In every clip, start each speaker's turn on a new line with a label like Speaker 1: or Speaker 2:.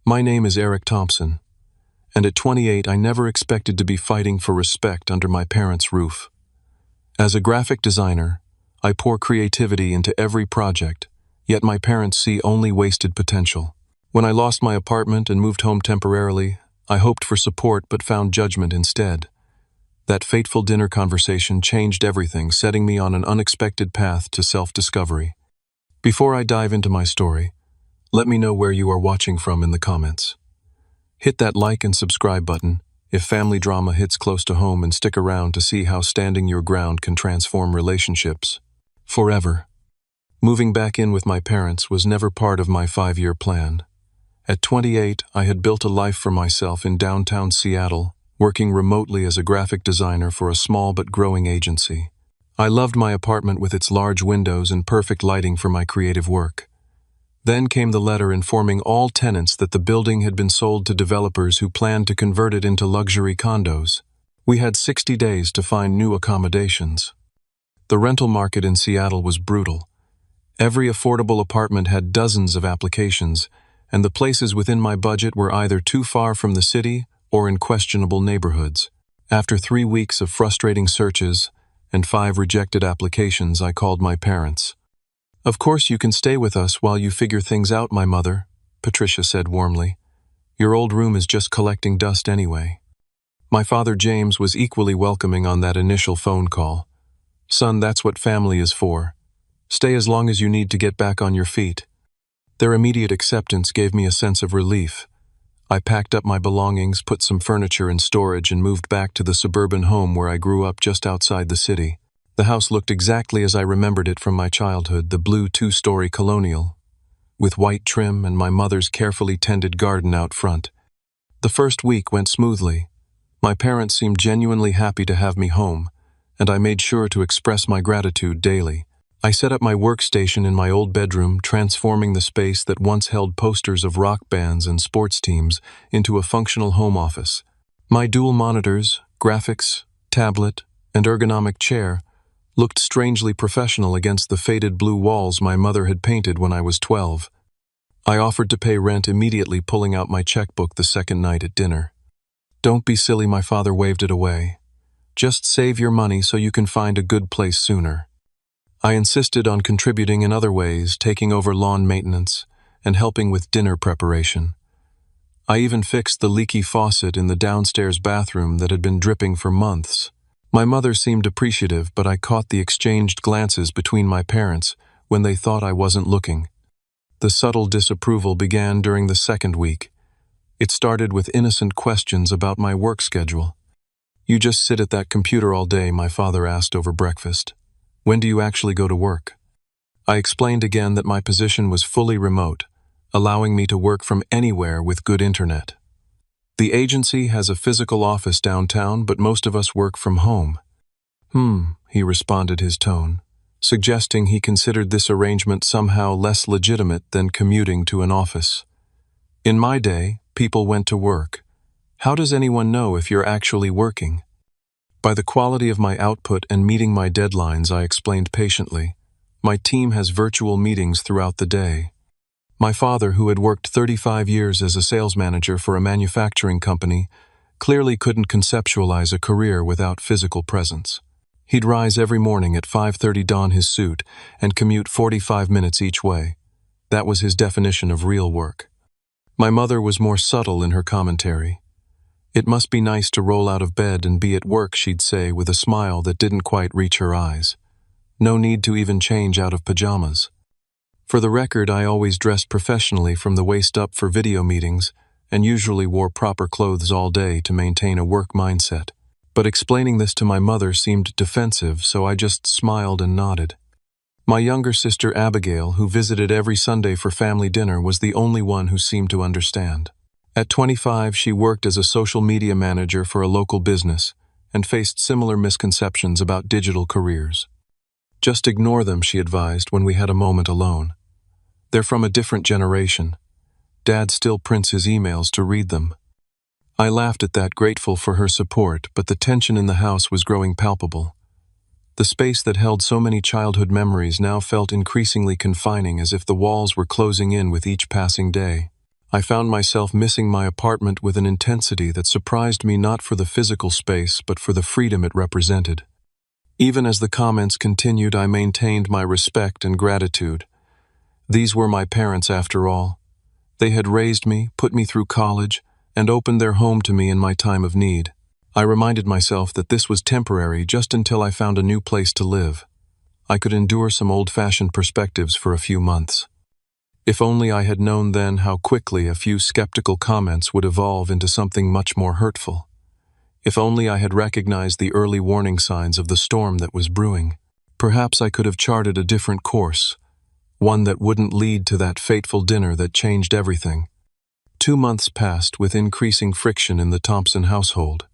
Speaker 1: My name is Eric Thompson, and at 28 I never expected to be fighting for respect under my parents' roof. As a graphic designer, I pour creativity into every project, yet my parents see only wasted potential. When I lost my apartment and moved home temporarily, I hoped for support but found judgment instead. That fateful dinner conversation changed everything, setting me on an unexpected path to self-discovery. Before I dive into my story, let me know where you are watching from in the comments. Hit that like and subscribe button if family drama hits close to home, and stick around to see how standing your ground can transform relationships forever. Moving back in with my parents was never part of my 5-year plan. At 28, I had built a life for myself in downtown Seattle, working remotely as a graphic designer for a small but growing agency. I loved my apartment with its large windows and perfect lighting for my creative work. Then came the letter informing all tenants that the building had been sold to developers who planned to convert it into luxury condos. We had 60 days to find new accommodations. The rental market in Seattle was brutal. Every affordable apartment had dozens of applications, and the places within my budget were either too far from the city or in questionable neighborhoods. After 3 weeks of frustrating searches and 5 rejected applications, I called my parents. "Of course you can stay with us while you figure things out, my mother," Patricia said warmly. "Your old room is just collecting dust anyway." My father, James, was equally welcoming on that initial phone call. "Son, that's what family is for. Stay as long as you need to get back on your feet." Their immediate acceptance gave me a sense of relief. I packed up my belongings, put some furniture in storage, and moved back to the suburban home where I grew up just outside the city. The house looked exactly as I remembered it from my childhood, the blue 2-story colonial, with white trim and my mother's carefully tended garden out front. The first week went smoothly. My parents seemed genuinely happy to have me home, and I made sure to express my gratitude daily. I set up my workstation in my old bedroom, transforming the space that once held posters of rock bands and sports teams into a functional home office. My dual monitors, graphics, tablet, and ergonomic chair looked strangely professional against the faded blue walls my mother had painted when I was 12. I offered to pay rent immediately, pulling out my checkbook the second night at dinner. "Don't be silly," my father waved it away. "Just save your money so you can find a good place sooner." I insisted on contributing in other ways, taking over lawn maintenance and helping with dinner preparation. I even fixed the leaky faucet in the downstairs bathroom that had been dripping for months. My mother seemed appreciative, but I caught the exchanged glances between my parents when they thought I wasn't looking. The subtle disapproval began during the second week. It started with innocent questions about my work schedule. "You just sit at that computer all day?" my father asked over breakfast. "When do you actually go to work?" I explained again that my position was fully remote, allowing me to work from anywhere with good internet. "The agency has a physical office downtown, but most of us work from home." He responded, his tone suggesting he considered this arrangement somehow less legitimate than commuting to an office. "In my day, people went to work. How does anyone know if you're actually working?" "By the quality of my output and meeting my deadlines," I explained patiently. "My team has virtual meetings throughout the day." My father, who had worked 35 years as a sales manager for a manufacturing company, clearly couldn't conceptualize a career without physical presence. He'd rise every morning at 5:30, don his suit, and commute 45 minutes each way. That was his definition of real work. My mother was more subtle in her commentary. "It must be nice to roll out of bed and be at work," she'd say with a smile that didn't quite reach her eyes. "No need to even change out of pajamas." For the record, I always dressed professionally from the waist up for video meetings and usually wore proper clothes all day to maintain a work mindset. But explaining this to my mother seemed defensive, so I just smiled and nodded. My younger sister Abigail, who visited every Sunday for family dinner, was the only one who seemed to understand. At 25, she worked as a social media manager for a local business and faced similar misconceptions about digital careers. "Just ignore them," she advised when we had a moment alone. "They're from a different generation. Dad still prints his emails to read them." I laughed at that, grateful for her support, but the tension in the house was growing palpable. The space that held so many childhood memories now felt increasingly confining, as if the walls were closing in with each passing day. I found myself missing my apartment with an intensity that surprised me, not for the physical space, but for the freedom it represented. Even as the comments continued, I maintained my respect and gratitude. These were my parents, after all. They had raised me, put me through college, and opened their home to me in my time of need. I reminded myself that this was temporary, just until I found a new place to live. I could endure some old-fashioned perspectives for a few months. If only I had known then how quickly a few skeptical comments would evolve into something much more hurtful. If only I had recognized the early warning signs of the storm that was brewing. Perhaps I could have charted a different course, one that wouldn't lead to that fateful dinner that changed everything. 2 months passed with increasing friction in the Thompson household.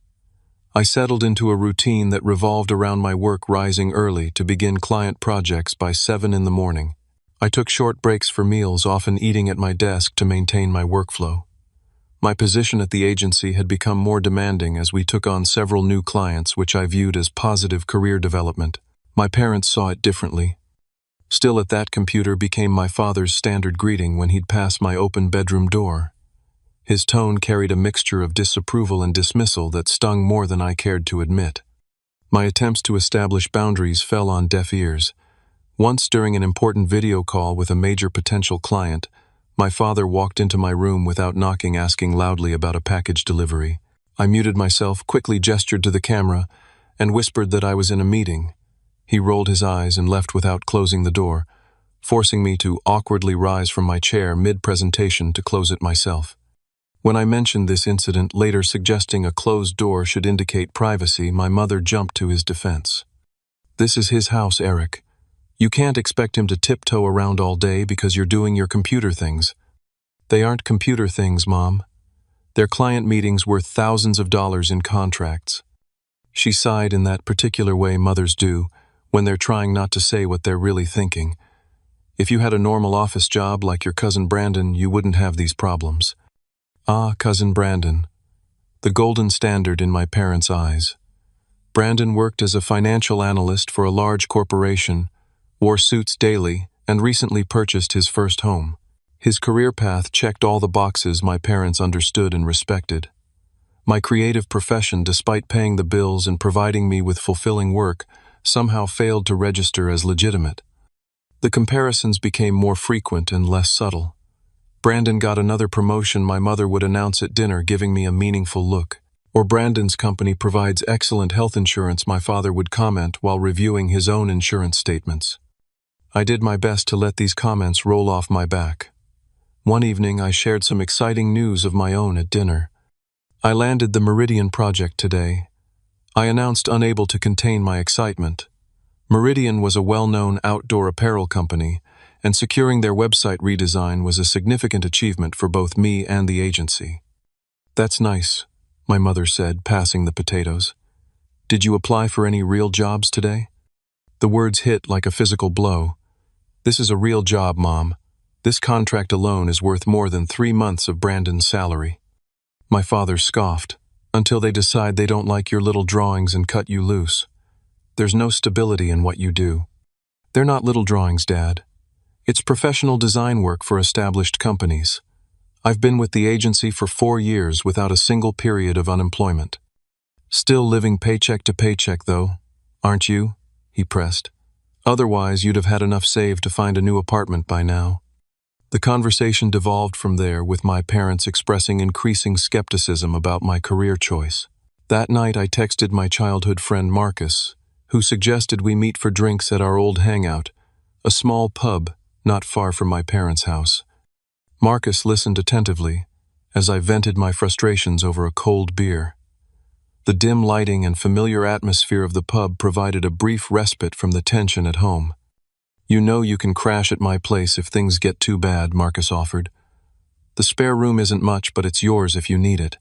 Speaker 1: I settled into a routine that revolved around my work, rising early to begin client projects by 7 in the morning. I took short breaks for meals, often eating at my desk to maintain my workflow. My position at the agency had become more demanding as we took on several new clients, which I viewed as positive career development. My parents saw it differently. Still, at that computer became my father's standard greeting when he'd pass my open bedroom door. His tone carried a mixture of disapproval and dismissal that stung more than I cared to admit. My attempts to establish boundaries fell on deaf ears. Once, during an important video call with a major potential client, my father walked into my room without knocking, asking loudly about a package delivery. I muted myself, quickly gestured to the camera, and whispered that I was in a meeting. He rolled his eyes and left without closing the door, forcing me to awkwardly rise from my chair mid-presentation to close it myself. When I mentioned this incident, later suggesting a closed door should indicate privacy, my mother jumped to his defense. "This is his house, Eric. You can't expect him to tiptoe around all day because you're doing your computer things." "They aren't computer things, Mom. They're client meetings worth thousands of dollars in contracts." She sighed in that particular way mothers do when they're trying not to say what they're really thinking. "If you had a normal office job like your cousin Brandon, you wouldn't have these problems." Ah, cousin Brandon, the golden standard in my parents' eyes. Brandon worked as a financial analyst for a large corporation, wore suits daily, and recently purchased his first home. His career path checked all the boxes my parents understood and respected. My creative profession, despite paying the bills and providing me with fulfilling work, somehow failed to register as legitimate. The comparisons became more frequent and less subtle. Brandon got another promotion, my mother would announce at dinner, giving me a meaningful look. Or Brandon's company provides excellent health insurance, my father would comment while reviewing his own insurance statements. I did my best to let these comments roll off my back. One evening, I shared some exciting news of my own at dinner. "I landed the Meridian project today." I announced, unable to contain my excitement. Meridian was a well-known outdoor apparel company, and securing their website redesign was a significant achievement for both me and the agency. "That's nice," my mother said, passing the potatoes. "Did you apply for any real jobs today?" The words hit like a physical blow. "This is a real job, Mom. This contract alone is worth more than 3 months of Brandon's salary." My father scoffed. "Until they decide they don't like your little drawings and cut you loose. There's no stability in what you do." "They're not little drawings, Dad. It's professional design work for established companies. I've been with the agency for 4 years without a single period of unemployment." "Still living paycheck to paycheck, though, aren't you?" he pressed. "Otherwise, you'd have had enough saved to find a new apartment by now." The conversation devolved from there, with my parents expressing increasing skepticism about my career choice. That night, I texted my childhood friend Marcus, who suggested we meet for drinks at our old hangout, a small pub not far from my parents' house. Marcus listened attentively as I vented my frustrations over a cold beer. The dim lighting and familiar atmosphere of the pub provided a brief respite from the tension at home. "You know you can crash at my place if things get too bad," Marcus offered. "The spare room isn't much, but it's yours if you need it."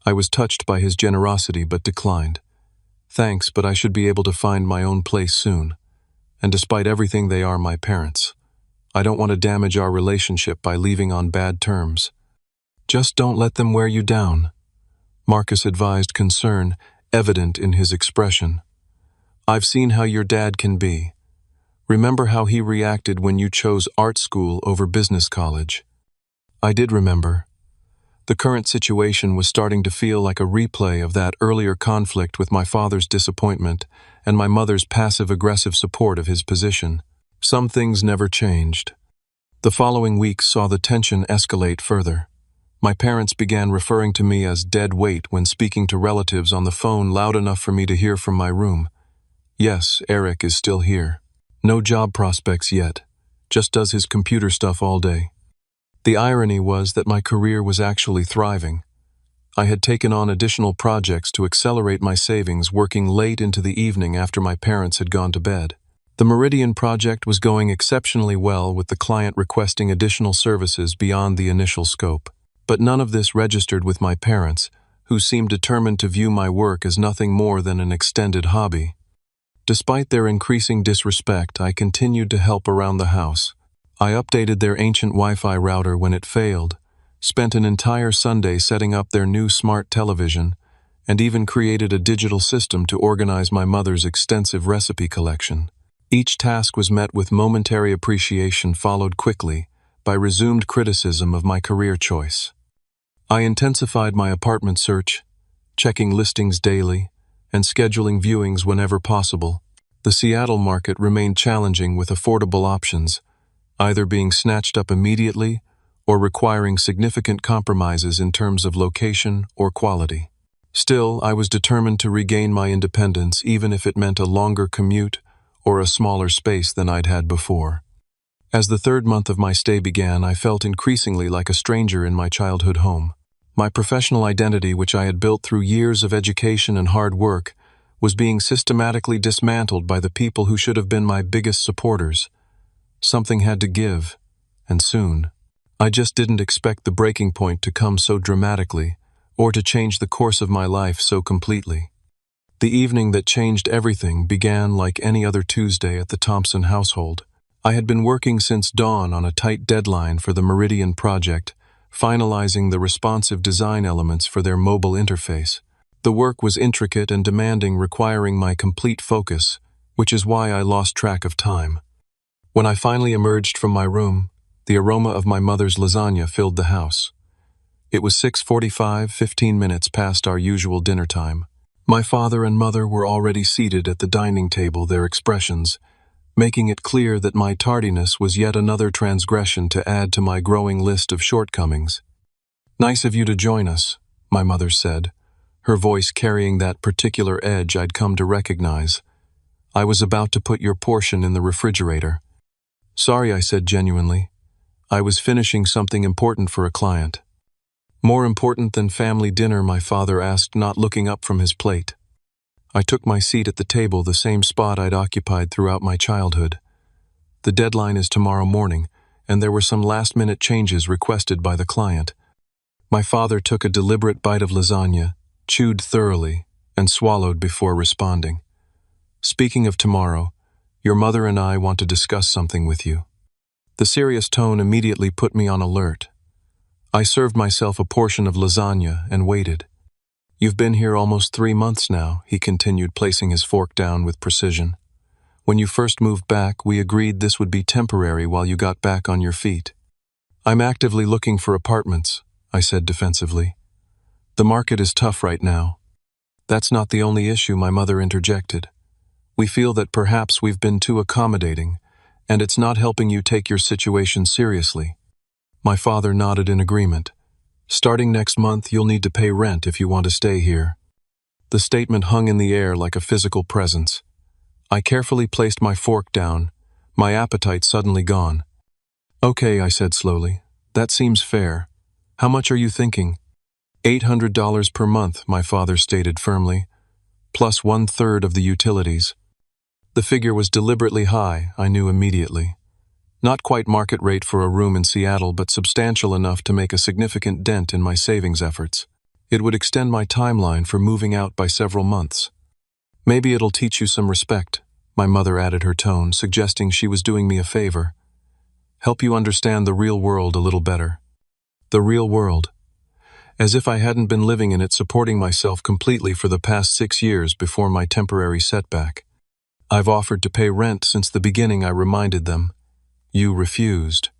Speaker 1: I was touched by his generosity but declined. "Thanks, but I should be able to find my own place soon. And despite everything, they are my parents. I don't want to damage our relationship by leaving on bad terms." "Just don't let them wear you down," Marcus advised, concern evident in his expression. "I've seen how your dad can be. Remember how he reacted when you chose art school over business college." I did remember. The current situation was starting to feel like a replay of that earlier conflict with my father's disappointment and my mother's passive-aggressive support of his position. Some things never changed. The following weeks saw the tension escalate further. My parents began referring to me as dead weight when speaking to relatives on the phone loud enough for me to hear from my room. Yes, Eric is still here. No job prospects yet. Just does his computer stuff all day. The irony was that my career was actually thriving. I had taken on additional projects to accelerate my savings, working late into the evening after my parents had gone to bed. The Meridian project was going exceptionally well, with the client requesting additional services beyond the initial scope. But none of this registered with my parents, who seemed determined to view my work as nothing more than an extended hobby. Despite their increasing disrespect, I continued to help around the house. I updated their ancient Wi-Fi router when it failed, spent an entire Sunday setting up their new smart television, and even created a digital system to organize my mother's extensive recipe collection. Each task was met with momentary appreciation, followed quickly by resumed criticism of my career choice. I intensified my apartment search, checking listings daily, and scheduling viewings whenever possible. The Seattle market remained challenging, with affordable options either being snatched up immediately or requiring significant compromises in terms of location or quality. Still, I was determined to regain my independence, even if it meant a longer commute or a smaller space than I'd had before. As the third month of my stay began, I felt increasingly like a stranger in my childhood home. My professional identity, which I had built through years of education and hard work, was being systematically dismantled by the people who should have been my biggest supporters. Something had to give, and soon. I just didn't expect the breaking point to come so dramatically, or to change the course of my life so completely. The evening that changed everything began like any other Tuesday at the Thompson household. I had been working since dawn on a tight deadline for the Meridian project, finalizing the responsive design elements for their mobile interface. The work was intricate and demanding, requiring my complete focus, which is why I lost track of time. When I finally emerged from my room, the aroma of my mother's lasagna filled the house. It was 6:45, 15 minutes past our usual dinner time. My father and mother were already seated at the dining table, their expressions making it clear that my tardiness was yet another transgression to add to my growing list of shortcomings. "Nice of you to join us," my mother said, her voice carrying that particular edge I'd come to recognize. "I was about to put your portion in the refrigerator." "Sorry," I said genuinely. "I was finishing something important for a client." "More important than family dinner?" my father asked, not looking up from his plate. I took my seat at the table, the same spot I'd occupied throughout my childhood. "The deadline is tomorrow morning, and there were some last-minute changes requested by the client." My father took a deliberate bite of lasagna, chewed thoroughly, and swallowed before responding. "Speaking of tomorrow, your mother and I want to discuss something with you." The serious tone immediately put me on alert. I served myself a portion of lasagna and waited. "You've been here almost 3 months now," he continued, placing his fork down with precision. "When you first moved back, we agreed this would be temporary while you got back on your feet." "I'm actively looking for apartments," I said defensively. "The market is tough right now." "That's not the only issue," my mother interjected. "We feel that perhaps we've been too accommodating, and it's not helping you take your situation seriously." My father nodded in agreement. "Starting next month, you'll need to pay rent if you want to stay here." The statement hung in the air like a physical presence. I carefully placed my fork down, my appetite suddenly gone. "Okay," I said slowly. "That seems fair. How much are you thinking?" $800 per month, my father stated firmly, plus 1/3 of the utilities. The figure was deliberately high, I knew immediately. Not quite market rate for a room in Seattle, but substantial enough to make a significant dent in my savings efforts. It would extend my timeline for moving out by several months. "Maybe it'll teach you some respect," my mother added her tone, suggesting she was doing me a favor. "Help you understand the real world a little better." The real world. As if I hadn't been living in it, supporting myself completely for the past 6 years before my temporary setback. "I've offered to pay rent since the beginning," I reminded them. "You refused."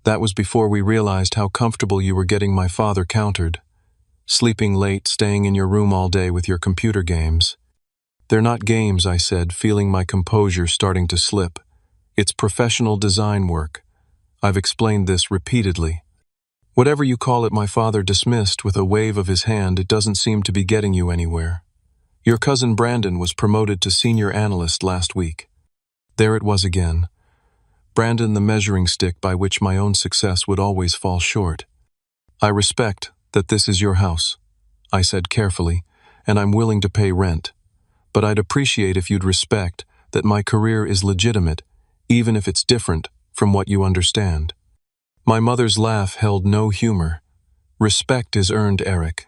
Speaker 1: That was before we realized how comfortable you were getting my father countered. Sleeping late, staying in your room all day with your computer games. They're not games, I said, feeling my composure starting to slip. It's professional design work. I've explained this repeatedly. Whatever you call it, my father dismissed with a wave of his hand. It doesn't seem to be getting you anywhere. Your cousin Brandon was promoted to senior analyst last week. There it was again. Brandon, the measuring stick by which my own success would always fall short. I respect that this is your house, I said carefully, and I'm willing to pay rent. But I'd appreciate if you'd respect that my career is legitimate, even if it's different from what you understand. My mother's laugh held no humor. Respect is earned, Eric.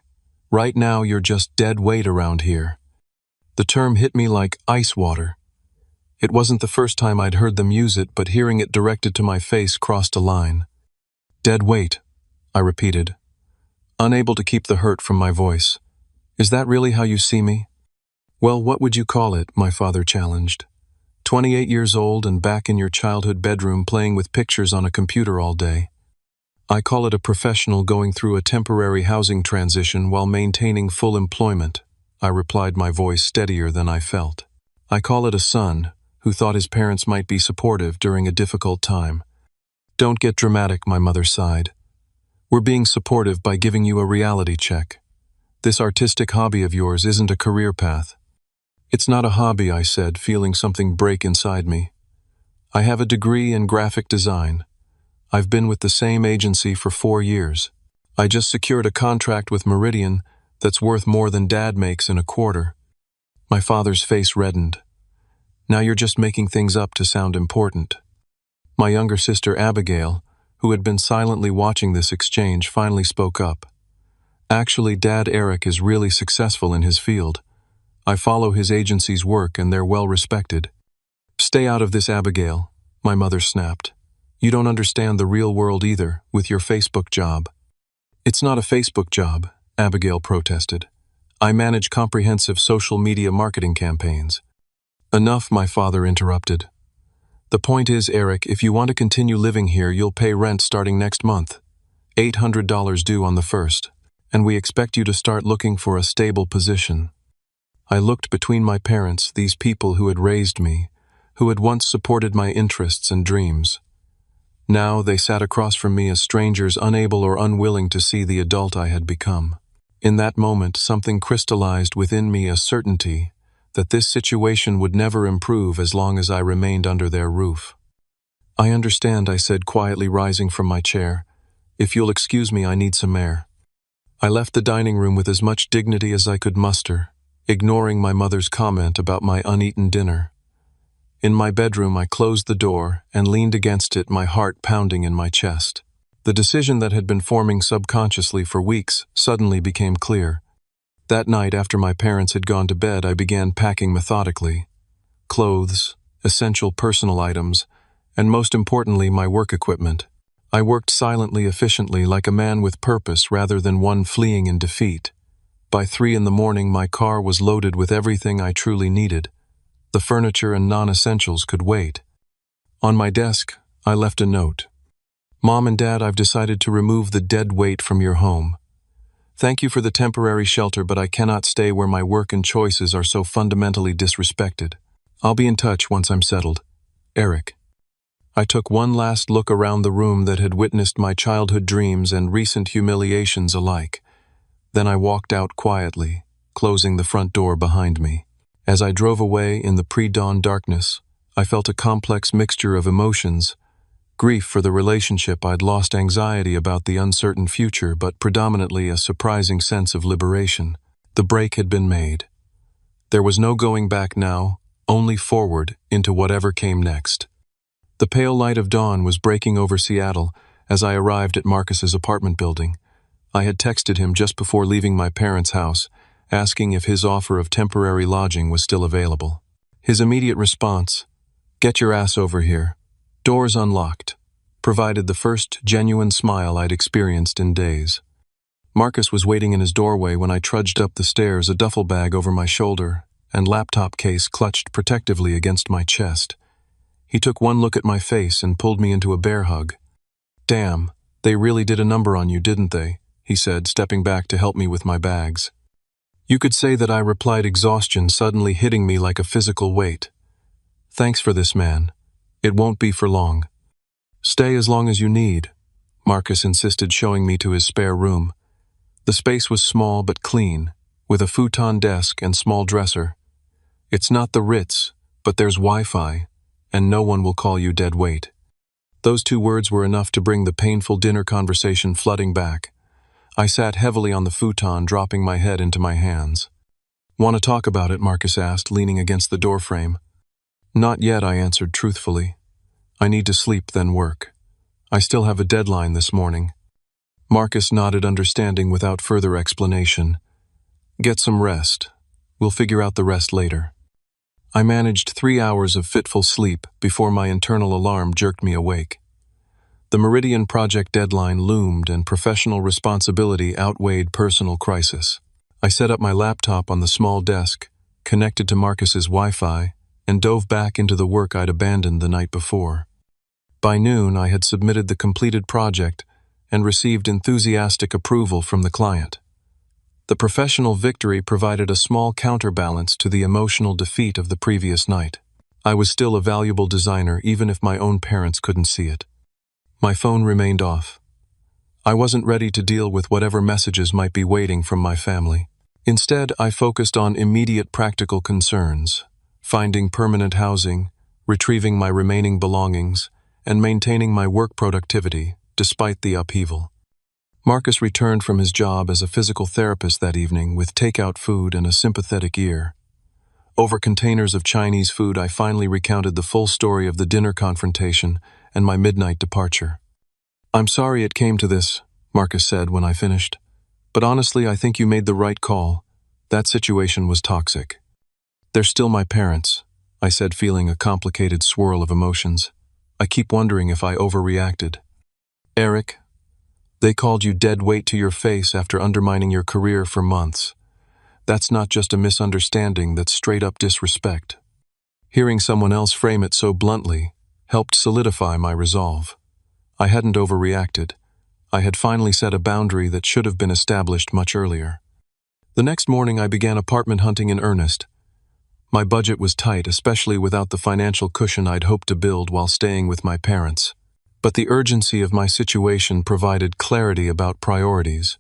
Speaker 1: Right now you're just dead weight around here. The term hit me like ice water. It wasn't the first time I'd heard them use it, but hearing it directed to my face crossed a line. Dead weight, I repeated, unable to keep the hurt from my voice. Is that really how you see me? Well, what would you call it? My father challenged. 28 years old and back in your childhood bedroom playing with pictures on a computer all day. I call it a professional going through a temporary housing transition while maintaining full employment, I replied, my voice steadier than I felt. I call it a son who thought his parents might be supportive during a difficult time. Don't get dramatic, my mother sighed. We're being supportive by giving you a reality check. This artistic hobby of yours isn't a career path. It's not a hobby, I said, feeling something break inside me. I have a degree in graphic design. I've been with the same agency for 4 years. I just secured a contract with Meridian that's worth more than Dad makes in a quarter. My father's face reddened. Now you're just making things up to sound important. My younger sister Abigail, who had been silently watching this exchange, finally spoke up. Actually, Dad Eric is really successful in his field. I follow his agency's work and they're well respected. Stay out of this, Abigail, my mother snapped. You don't understand the real world either, with your Facebook job. It's not a Facebook job, Abigail protested. I manage comprehensive social media marketing campaigns. Enough, my father interrupted. The point is, Eric, if you want to continue living here, you'll pay rent starting next month. $800 due on the 1st, and we expect you to start looking for a stable position. I looked between my parents, these people who had raised me, who had once supported my interests and dreams. Now they sat across from me as strangers, unable or unwilling to see the adult I had become. In that moment, something crystallized within me, a certainty that this situation would never improve as long as I remained under their roof. I understand, I said quietly, rising from my chair. If you'll excuse me, I need some air. I left the dining room with as much dignity as I could muster, ignoring my mother's comment about my uneaten dinner. In my bedroom, I closed the door and leaned against it, my heart pounding in my chest. The decision that had been forming subconsciously for weeks suddenly became clear. That night, after my parents had gone to bed, I began packing methodically. Clothes, essential personal items, and most importantly, my work equipment. I worked silently, efficiently, like a man with purpose rather than one fleeing in defeat. By 3 a.m, my car was loaded with everything I truly needed. The furniture and non-essentials could wait. On my desk, I left a note. Mom and Dad, I've decided to remove the dead weight from your home. Thank you for the temporary shelter, but I cannot stay where my work and choices are so fundamentally disrespected. I'll be in touch once I'm settled. Eric. I took one last look around the room that had witnessed my childhood dreams and recent humiliations alike. Then I walked out quietly, closing the front door behind me. As I drove away in the pre-dawn darkness, I felt a complex mixture of emotions: grief for the relationship I'd lost, anxiety about the uncertain future, but predominantly a surprising sense of liberation. The break had been made. There was no going back now, only forward into whatever came next. The pale light of dawn was breaking over Seattle as I arrived at Marcus's apartment building. I had texted him just before leaving my parents' house, asking if his offer of temporary lodging was still available. His immediate response, "Get your ass over here. Doors unlocked," provided the first genuine smile I'd experienced in days. Marcus was waiting in his doorway when I trudged up the stairs, a duffel bag over my shoulder and laptop case clutched protectively against my chest. He took one look at my face and pulled me into a bear hug. "Damn, they really did a number on you, didn't they?" he said, stepping back to help me with my bags. You could say that I replied, exhaustion suddenly hitting me like a physical weight. "Thanks for this, man. It won't be for long." "Stay as long as you need," Marcus insisted, showing me to his spare room. The space was small but clean, with a futon desk and small dresser. "It's not the Ritz, but there's Wi-Fi, and no one will call you dead weight." Those two words were enough to bring the painful dinner conversation flooding back. I sat heavily on the futon, dropping my head into my hands. "Want to talk about it?" Marcus asked, leaning against the doorframe. "Not yet," I answered truthfully. "I need to sleep, then work. I still have a deadline this morning." Marcus nodded, understanding without further explanation. "Get some rest. We'll figure out the rest later." I managed 3 hours of fitful sleep before my internal alarm jerked me awake. The Meridian project deadline loomed, and professional responsibility outweighed personal crisis. I set up my laptop on the small desk, connected to Marcus's Wi-Fi, and dove back into the work I'd abandoned the night before. By noon, I had submitted the completed project and received enthusiastic approval from the client. The professional victory provided a small counterbalance to the emotional defeat of the previous night. I was still a valuable designer, even if my own parents couldn't see it. My phone remained off. I wasn't ready to deal with whatever messages might be waiting from my family. Instead, I focused on immediate practical concerns: finding permanent housing, retrieving my remaining belongings, and maintaining my work productivity, despite the upheaval. Marcus returned from his job as a physical therapist that evening with takeout food and a sympathetic ear. Over containers of Chinese food, I finally recounted the full story of the dinner confrontation and my midnight departure. "I'm sorry it came to this," Marcus said when I finished. "But honestly, I think you made the right call. That situation was toxic." "They're still my parents," I said, feeling a complicated swirl of emotions. "I keep wondering if I overreacted." "Eric, they called you dead weight to your face after undermining your career for months. That's not just a misunderstanding, that's straight-up disrespect." Hearing someone else frame it so bluntly helped solidify my resolve. I hadn't overreacted. I had finally set a boundary that should have been established much earlier. The next morning, I began apartment hunting in earnest. My budget was tight, especially without the financial cushion I'd hoped to build while staying with my parents. But the urgency of my situation provided clarity about priorities.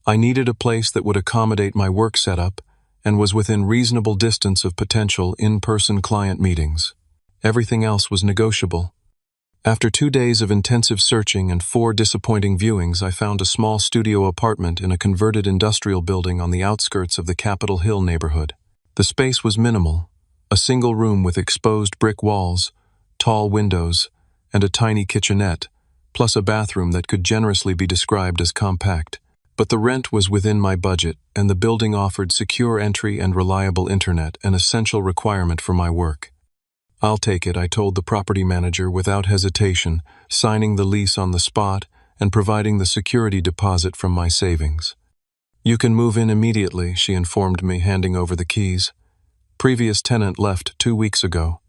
Speaker 1: I needed a place that would accommodate my work setup and was within reasonable distance of potential in-person client meetings. Everything else was negotiable. After 2 days of intensive searching and 4 disappointing viewings, I found a small studio apartment in a converted industrial building on the outskirts of the Capitol Hill neighborhood. The space was minimal: a single room with exposed brick walls, tall windows, and a tiny kitchenette, plus a bathroom that could generously be described as compact. But the rent was within my budget, and the building offered secure entry and reliable internet, an essential requirement for my work. "I'll take it," I told the property manager without hesitation, signing the lease on the spot and providing the security deposit from my savings. "You can move in immediately," she informed me, handing over the keys. "Previous tenant left 2 weeks ago."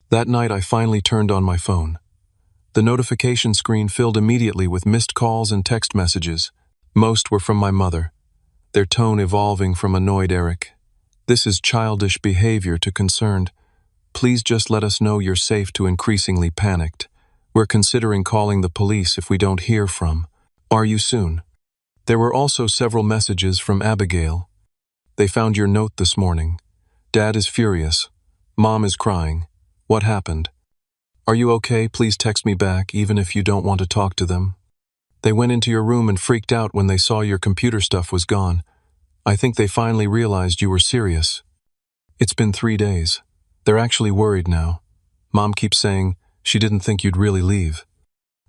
Speaker 1: That night, I finally turned on my phone. The notification screen filled immediately with missed calls and text messages. Most were from my mother, their tone evolving from annoyed "Eric, this is childish behavior," to concerned, "Please just let us know you're safe," to increasingly panicked, "We're considering calling the police if we don't hear from. Are you soon?" There were also several messages from Abigail. "They found your note this morning. Dad is furious. Mom is crying. What happened? Are you okay? Please text me back, even if you don't want to talk to them. They went into your room and freaked out when they saw your computer stuff was gone. I think they finally realized you were serious. It's been 3 days. They're actually worried now. Mom keeps saying she didn't think you'd really leave."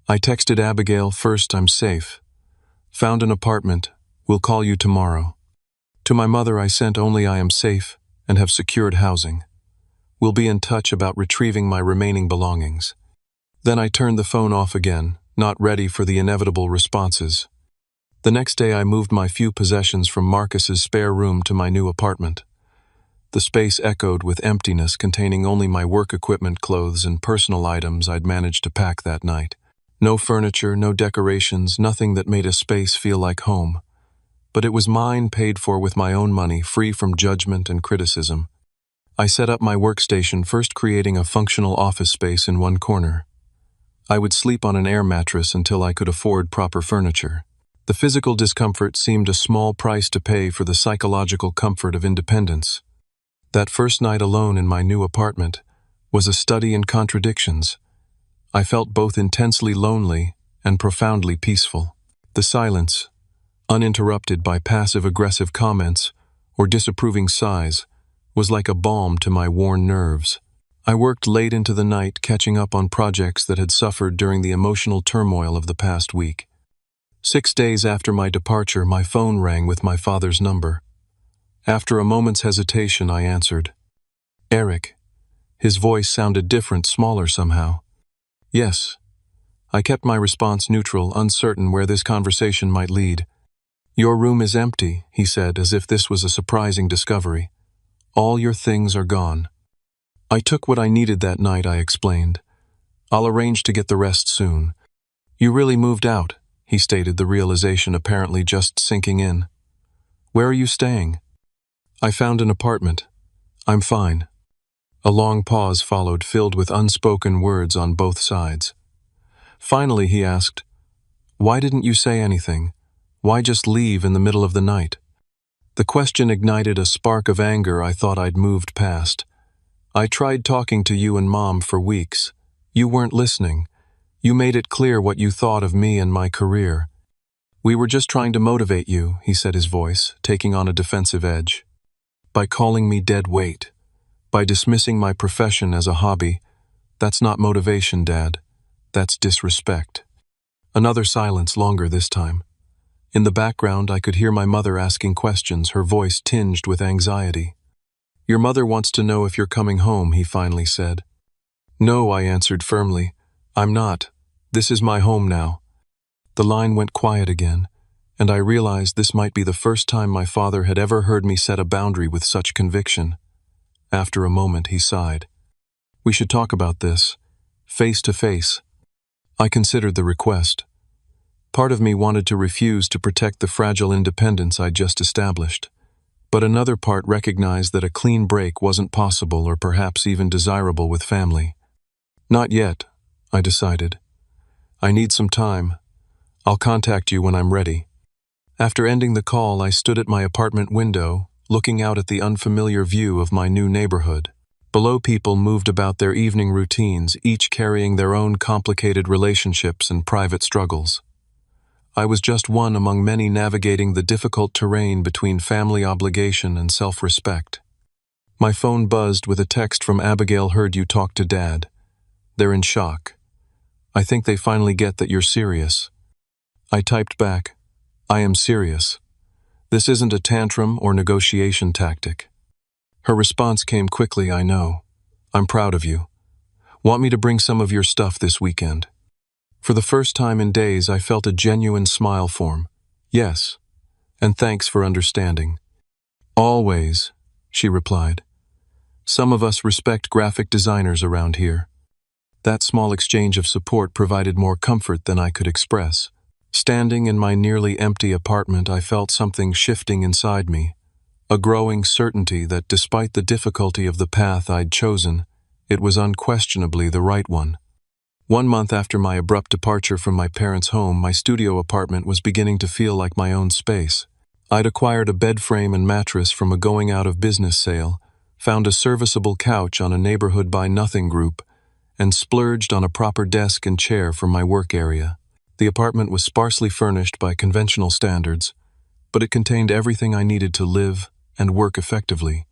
Speaker 1: I texted Abigail, "First, I'm safe. Found an apartment. We'll call you tomorrow." To my mother, I sent only "I am safe and have secured housing. We'll be in touch about retrieving my remaining belongings." Then I turned the phone off again, not ready for the inevitable responses. The next day, I moved my few possessions from Marcus's spare room to my new apartment. The space echoed with emptiness, containing only my work equipment, clothes, and personal items I'd managed to pack that night. No furniture, no decorations, nothing that made a space feel like home. But it was mine, paid for with my own money, free from judgment and criticism. I set up my workstation, first creating a functional office space in one corner. I would sleep on an air mattress until I could afford proper furniture. The physical discomfort seemed a small price to pay for the psychological comfort of independence. That first night alone in my new apartment was a study in contradictions. I felt both intensely lonely and profoundly peaceful. The silence, uninterrupted by passive-aggressive comments or disapproving sighs, was like a balm to my worn nerves. I worked late into the night, catching up on projects that had suffered during the emotional turmoil of the past week. 6 days after my departure, my phone rang with my father's number. After a moment's hesitation, I answered. "Eric." His voice sounded different, smaller somehow. "Yes." I kept my response neutral, uncertain where this conversation might lead. "Your room is empty," he said, as if this was a surprising discovery. "All your things are gone." "I took what I needed that night," I explained. "I'll arrange to get the rest soon." "You really moved out," he stated, the realization apparently just sinking in. "Where are you staying?" "I found an apartment. I'm fine." A long pause followed, filled with unspoken words on both sides. Finally, he asked, "Why didn't you say anything? Why just leave in the middle of the night?" The question ignited a spark of anger I thought I'd moved past. "I tried talking to you and Mom for weeks. You weren't listening. You made it clear what you thought of me and my career. We were just trying to motivate you," he said, his voice taking on a defensive edge. "By calling me dead weight. By dismissing my profession as a hobby. That's not motivation, Dad. That's disrespect." Another silence, longer this time. In the background, I could hear my mother asking questions, her voice tinged with anxiety. "Your mother wants to know if you're coming home," he finally said. "No," I answered firmly. "I'm not. This is my home now." The line went quiet again, and I realized this might be the first time my father had ever heard me set a boundary with such conviction. After a moment, he sighed. "We should talk about this, face to face." I considered the request. Part of me wanted to refuse to protect the fragile independence I'd just established, but another part recognized that a clean break wasn't possible or perhaps even desirable with family. "Not yet," I decided. "I need some time. I'll contact you when I'm ready." After ending the call, I stood at my apartment window, looking out at the unfamiliar view of my new neighborhood. Below, people moved about their evening routines, each carrying their own complicated relationships and private struggles. I was just one among many navigating the difficult terrain between family obligation and self-respect. My phone buzzed with a text from "Abigail heard you talk to Dad. They're in shock. I think they finally get that you're serious." I typed back, "I am serious. This isn't a tantrum or negotiation tactic." Her response came quickly, "I know. I'm proud of you. Want me to bring some of your stuff this weekend?" For the first time in days, I felt a genuine smile form. "Yes, and thanks for understanding." "Always," she replied. "Some of us respect graphic designers around here." That small exchange of support provided more comfort than I could express. Standing in my nearly empty apartment, I felt something shifting inside me, a growing certainty that despite the difficulty of the path I'd chosen, it was unquestionably the right one. 1 month after my abrupt departure from my parents' home, my studio apartment was beginning to feel like my own space. I'd acquired a bed frame and mattress from a going-out-of-business sale, found a serviceable couch on a neighborhood-by-nothing group, and splurged on a proper desk and chair for my work area. The apartment was sparsely furnished by conventional standards, but it contained everything I needed to live and work effectively.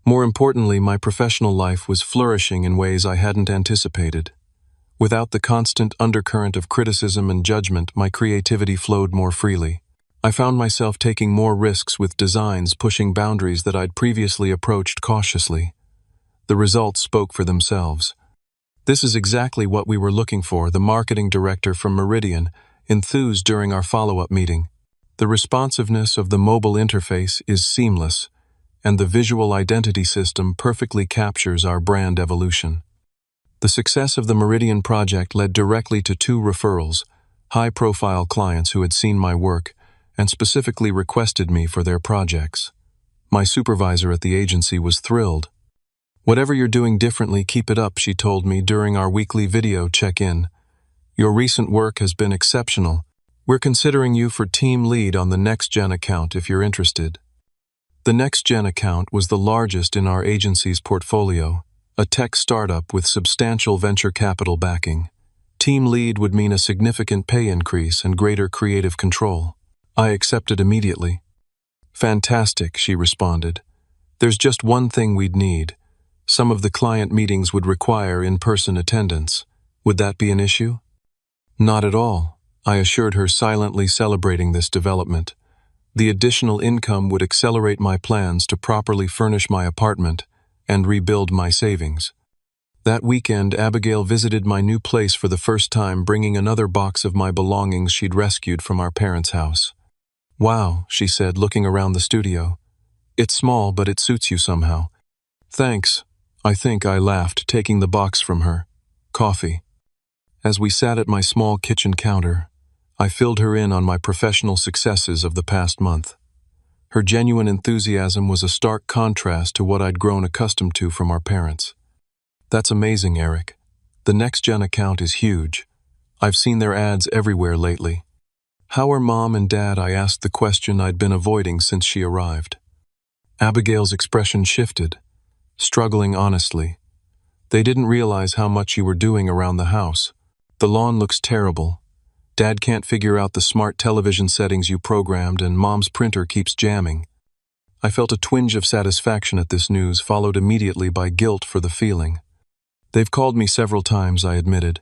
Speaker 1: More importantly, my professional life was flourishing in ways I hadn't anticipated. Without the constant undercurrent of criticism and judgment, my creativity flowed more freely. I found myself taking more risks with designs, pushing boundaries that I'd previously approached cautiously. The results spoke for themselves. "This is exactly what we were looking for," the marketing director from Meridian enthused during our follow-up meeting. "The responsiveness of the mobile interface is seamless, and the visual identity system perfectly captures our brand evolution." The success of the Meridian project led directly to 2 referrals, high-profile clients who had seen my work and specifically requested me for their projects. My supervisor at the agency was thrilled. "Whatever you're doing differently, keep it up," she told me during our weekly video check-in. "Your recent work has been exceptional. We're considering you for team lead on the NextGen account if you're interested." The NextGen account was the largest in our agency's portfolio, a tech startup with substantial venture capital backing. Team lead would mean a significant pay increase and greater creative control. I accepted immediately. "Fantastic," she responded. "There's just one thing we'd need. Some of the client meetings would require in-person attendance. Would that be an issue?" "Not at all," I assured her, silently celebrating this development. The additional income would accelerate my plans to properly furnish my apartment and rebuild my savings. That weekend, Abigail visited my new place for the first time, bringing another box of my belongings she'd rescued from our parents' house. "Wow," she said, looking around the studio. "It's small, but it suits you somehow." "Thanks," I laughed, taking the box from her. "Coffee." As we sat at my small kitchen counter, I filled her in on my professional successes of the past month. Her genuine enthusiasm was a stark contrast to what I'd grown accustomed to from our parents. "That's amazing, Eric. The NextGen account is huge. I've seen their ads everywhere lately." "How are Mom and Dad?" I asked, the question I'd been avoiding since she arrived. Abigail's expression shifted, struggling honestly. "They didn't realize how much you were doing around the house. The lawn looks terrible. Dad can't figure out the smart television settings you programmed, and Mom's printer keeps jamming." I felt a twinge of satisfaction at this news, followed immediately by guilt for the feeling. "They've called me several times," I admitted.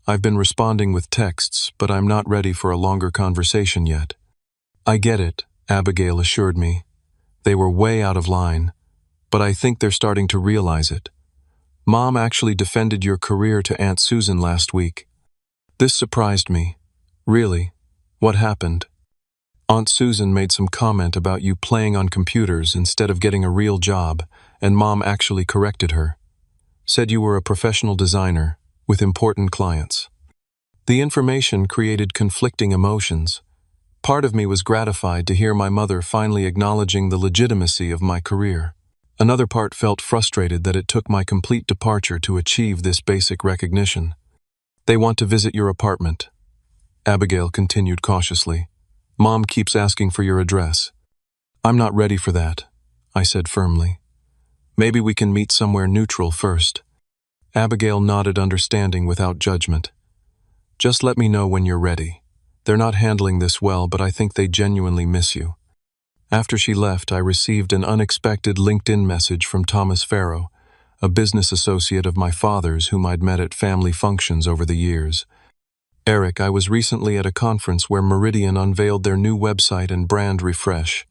Speaker 1: "I've been responding with texts, but I'm not ready for a longer conversation yet." "I get it," Abigail assured me. "They were way out of line, but I think they're starting to realize it. Mom actually defended your career to Aunt Susan last week." This surprised me. "Really? What happened?" "Aunt Susan made some comment about you playing on computers instead of getting a real job, and Mom actually corrected her. Said you were a professional designer with important clients." The information created conflicting emotions. Part of me was gratified to hear my mother finally acknowledging the legitimacy of my career. Another part felt frustrated that it took my complete departure to achieve this basic recognition. "They want to visit your apartment," Abigail continued cautiously. "Mom keeps asking for your address." "I'm not ready for that," I said firmly. "Maybe we can meet somewhere neutral first." Abigail nodded, understanding without judgment. "Just let me know when you're ready. They're not handling this well, but I think they genuinely miss you." After she left, I received an unexpected LinkedIn message from Thomas Farrow, a business associate of my father's whom I'd met at family functions over the years. "Eric, I was recently at a conference where Meridian unveiled their new website and brand refresh.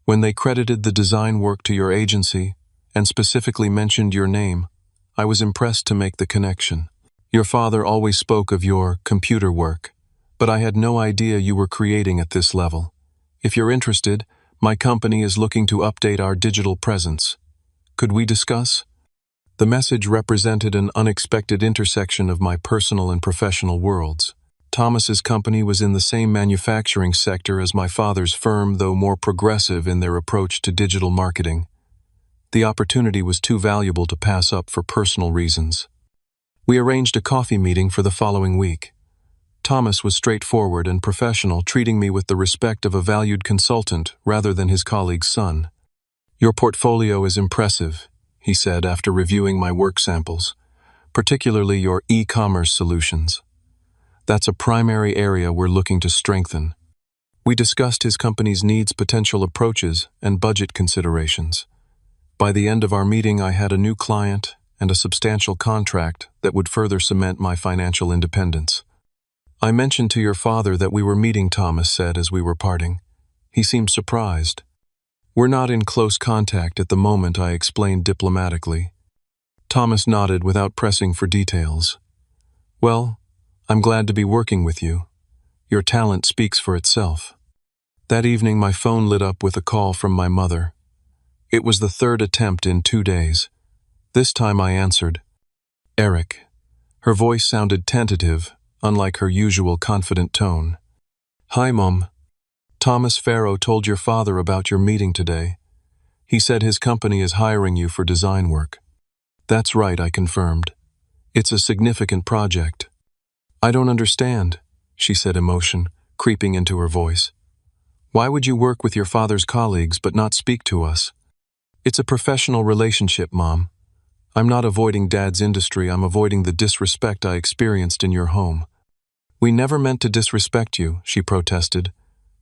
Speaker 1: When they credited the design work to your agency and specifically mentioned your name, I was impressed to make the connection. Your father always spoke of your computer work, but I had no idea you were creating at this level. If you're interested, my company is looking to update our digital presence. Could we discuss?" The message represented an unexpected intersection of my personal and professional worlds. Thomas's company was in the same manufacturing sector as my father's firm, though more progressive in their approach to digital marketing. The opportunity was too valuable to pass up for personal reasons. We arranged a coffee meeting for the following week. Thomas was straightforward and professional, treating me with the respect of a valued consultant rather than his colleague's son. "Your portfolio is impressive," he said after reviewing my work samples, "particularly your e-commerce solutions. That's a primary area we're looking to strengthen." We discussed his company's needs, potential approaches, and budget considerations. By the end of our meeting, I had a new client and a substantial contract that would further cement my financial independence. "I mentioned to your father that we were meeting," Thomas said as we were parting. He seemed surprised. "We're not in close contact at the moment," I explained diplomatically. Thomas nodded without pressing for details. "Well, I'm glad to be working with you. Your talent speaks for itself." That evening, my phone lit up with a call from my mother. It was the third attempt in 2 days. This time I answered. Eric. Her voice sounded tentative, unlike her usual confident tone. Hi, Mom. Thomas Farrow told your father about your meeting today. He said his company is hiring you for design work. That's right, I confirmed. It's a significant project. I don't understand, she said, emotion creeping into her voice. Why would you work with your father's colleagues but not speak to us? It's a professional relationship, Mom. I'm not avoiding Dad's industry, I'm avoiding the disrespect I experienced in your home. We never meant to disrespect you, she protested.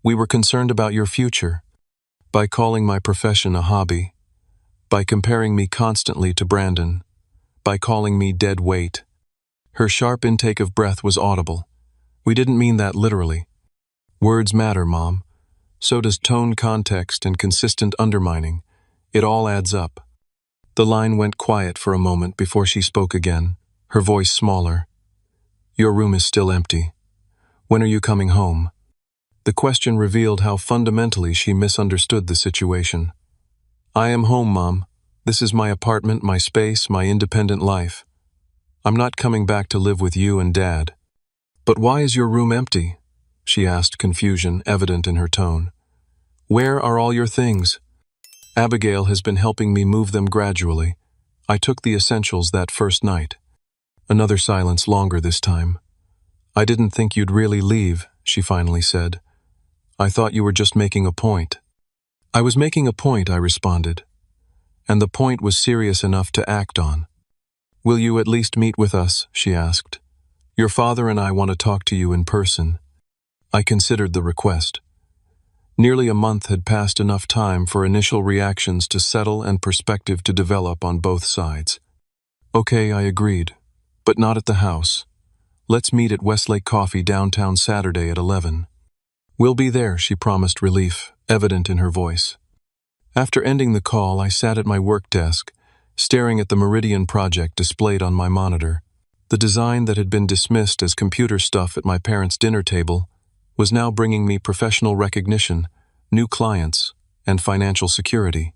Speaker 1: We were concerned about your future. By calling my profession a hobby. By comparing me constantly to Brandon. By calling me dead weight. Her sharp intake of breath was audible. We didn't mean that literally. Words matter, Mom. So does tone, context, and consistent undermining. It all adds up. The line went quiet for a moment before she spoke again, her voice smaller. Your room is still empty. When are you coming home? The question revealed how fundamentally she misunderstood the situation. I am home, Mom. This is my apartment, my space, my independent life. I'm not coming back to live with you and Dad. But why is your room empty? She asked, confusion evident in her tone. Where are all your things? Abigail has been helping me move them gradually. I took the essentials that first night. Another silence, longer this time. I didn't think you'd really leave, she finally said. I thought you were just making a point. I was making a point, I responded. And the point was serious enough to act on. Will you at least meet with us, she asked. Your father and I want to talk to you in person. I considered the request. Nearly a month had passed, enough time for initial reactions to settle and perspective to develop on both sides. Okay, I agreed. But not at the house. Let's meet at Westlake Coffee downtown Saturday at 11. We'll be there, she promised, relief evident in her voice. After ending the call, I sat at my work desk, staring at the Meridian project displayed on my monitor. The design that had been dismissed as computer stuff at my parents' dinner table was now bringing me professional recognition, new clients, and financial security.